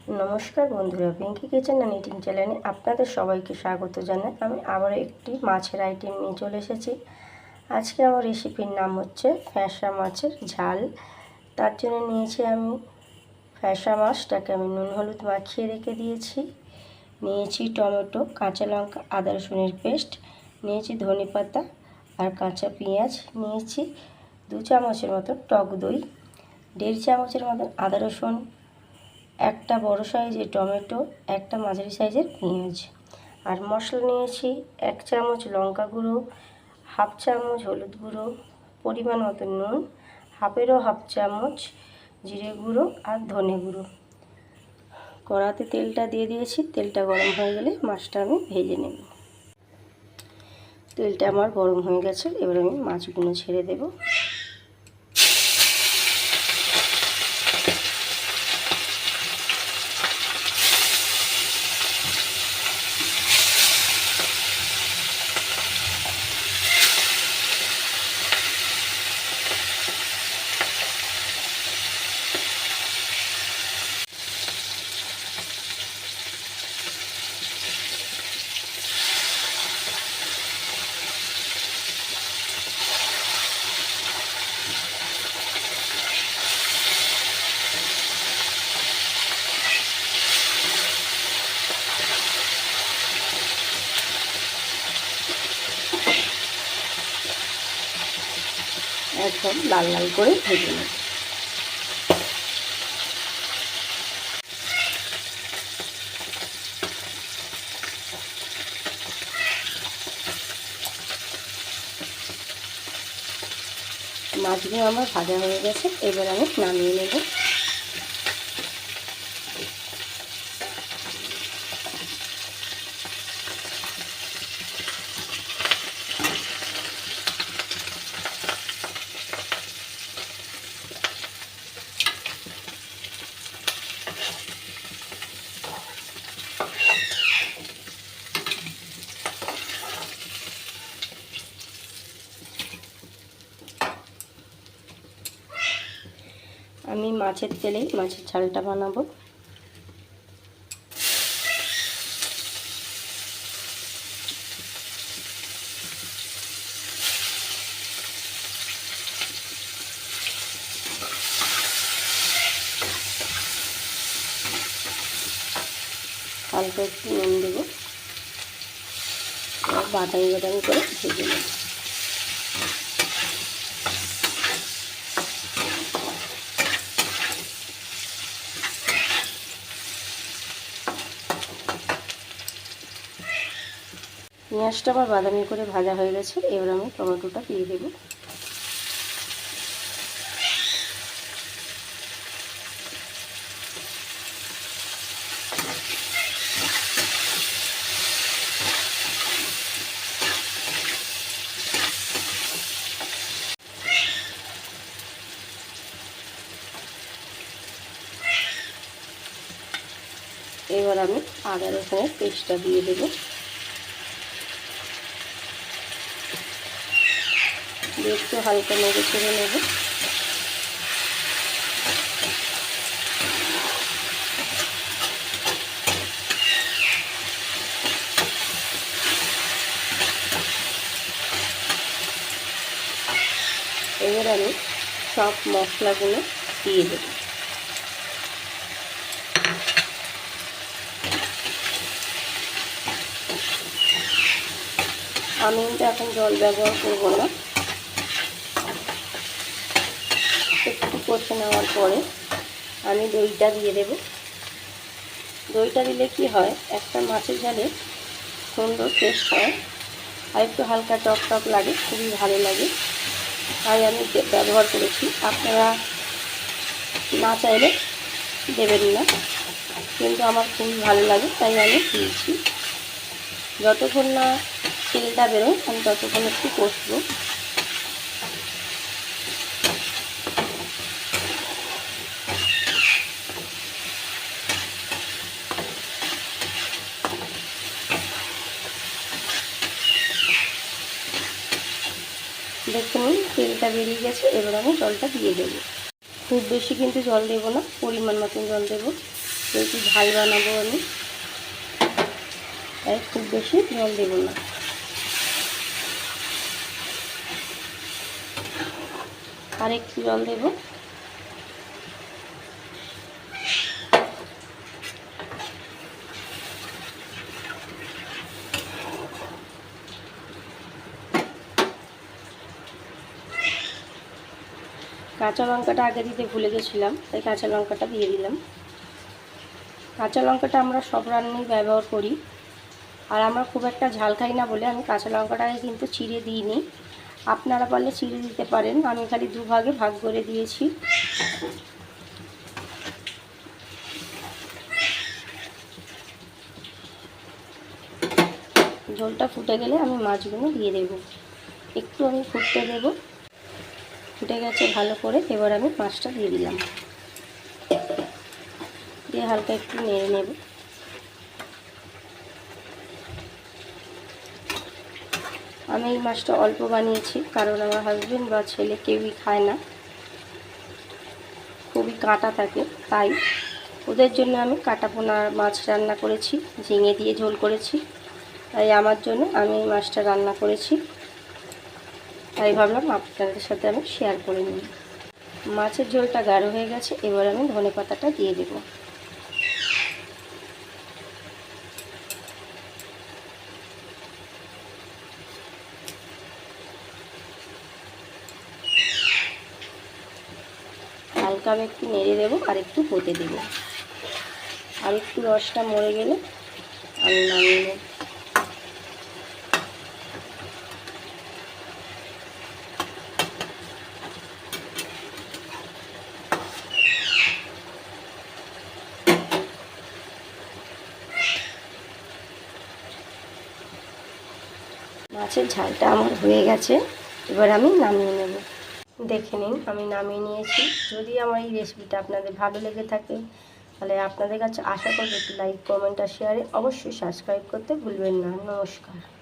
নমস্কার বন্ধুরা, Pinki kitchen and eating চ্যানেলে আপনাদের সবাইকে স্বাগত জানাই। আমি আবার একটি মাছের আইটেম নিয়ে চলে এসেছি। আজকে আমার রেসিপির নাম হচ্ছে ফ্যাঁসা মাছের ঝাল। তার জন্য নিয়েছি আমি ফ্যাঁসা মাছটাকে আমি নুন হলুদ মাখিয়ে রেখে দিয়েছি। নিয়েছি টমেটো, কাঁচা লঙ্কা, আদা রসুনের পেস্ট, নিয়েছি ধনেপাতা আর কাঁচা পেঁয়াজ, নিয়েছি 2 চামচের মতো টক দই, 1.5 চামচের মতো আদা রসুন, একটা বড় সাইজের টমেটো, একটা মাঝারি সাইজের পেঁয়াজ। আর মশলা নিয়েছি 1 চামচ লঙ্কা গুঁড়ো, 1/2 চামচ হলুদ গুঁড়ো, পরিমাণ মতো নুন, 1/2 চামচ জিরে গুঁড়ো আর ধনে গুঁড়ো। কড়াতে তেলটা দিয়ে দিয়েছি। তেলটা গরম হয়ে গেলে মাছটা আমি ভেজে নেব। তেলটা আমার গরম হয়ে গেছে, এবার আমি মাছগুলো ছেড়ে দেব। একদম লাল লাল করে ভেজে নেব। মাছগুলো আমার ভাজা হয়ে গেছে, এবার আমি নামিয়ে নেব। আমি মাছের তেলেই মাছের ঝালটা বানাবো। হালকা একটু নুন দেবো, বাদামি বাদামি করে ভেজে নেব। পেঁয়াজটা আবার বাদামি করে ভাজা হয়ে গেছে, এবার আমি টমেটোটা দিয়ে দেবো। এবার আমি আদা রসুনের পেস্টটা দিয়ে দেব। একটু হালকা নেড়ে চেড়ে নেব। এবার আমি সব মশলাগুলো দিয়ে দেব। আমি কিন্তু এখন জল ব্যবহার করব না। একটু কষে নেওয়ার পরে আমি দইটা দিয়ে দেব। দইটা দিলে কি হয়, একটা মাছের ঝালে সুন্দর টেস্ট হয়, আর একটু হালকা টক টক লাগে, খুবই ভালো লাগে, তাই আমি ব্যবহার করেছি। আপনারা না চাইলে দেবেন না, কিন্তু আমার খুবই ভালো লাগে তাই আমি দিয়েছি। যতক্ষণ না তেলটা বেরোয় আমি ততক্ষণ একটু কষবো। দেখুন তেলটা বেরিয়ে গেছে, এবার আমি জলটা দিয়ে দেবো। খুব বেশি কিন্তু জল দেবো না, পরিমাণ মতন জল দেবো। যেহেতু ঝাল বানাবো আমি, তাই খুব বেশি জল দেব না। আর একটু জল দেব। কাঁচা লঙ্কাটা আগে দিতে ভুলে গেছিলাম, তাই কাঁচা লঙ্কাটা দিয়ে দিলাম। কাঁচা লঙ্কাটা আমরা সব রান্নায় ব্যবহার করি, আর আমরা খুব একটা ঝাল খাই না বলে আমি কাঁচা লঙ্কাটাকে কিন্তু চিড়ে দিইনি। আপনারা পারলে চিড়ে দিতে পারেন, আমি খালি দুভাগে ভাগ করে দিয়েছি। ঝোলটা ফুটে গেলে আমি মাছগুলো দিয়ে দেব। একটু আমি ফুটতে দেব। ফুটে গেছে ভালো করে, এবার আমি মাছটা দিয়ে দিলাম, দিয়ে হালকা একটু নেড়ে নেব। আমি এই মাছটা অল্প বানিয়েছি, কারণ আমার হাজবেন্ড বা ছেলে কেউই খায় না, খুবই কাঁটা থাকে, তাই ওদের জন্য আমি কাটা পোনা মাছ রান্না করেছি, ঝিঙে দিয়ে ঝোল করেছি। তাই আমার জন্য আমি এই মাছটা রান্না করেছি, তাই ভাবলাম আপনাদের সাথে আমি শেয়ার করে নিই। মাছের ঝোলটা গাঢ় হয়ে গেছে, এবার আমি ধনেপাতাটা দিয়ে দেব। হালকা আমি একটু নেড়ে দেবো, আর একটু হতে দেব। আর একটু রসটা মরে গেলে আমি নামিয়ে নেব। মাছের ঝালটা আমার হয়ে গেছে, এবার আমি নামিয়ে নেব। দেখে নিন আমি নামিয়ে নিয়েছি। যদি আমার এই রেসিপিটা আপনাদের ভালো লেগে থাকে, তাহলে আপনাদের কাছে আশা করব একটু লাইক, কমেন্ট আর শেয়ারে অবশ্যই সাবস্ক্রাইব করতে ভুলবেন না। নমস্কার।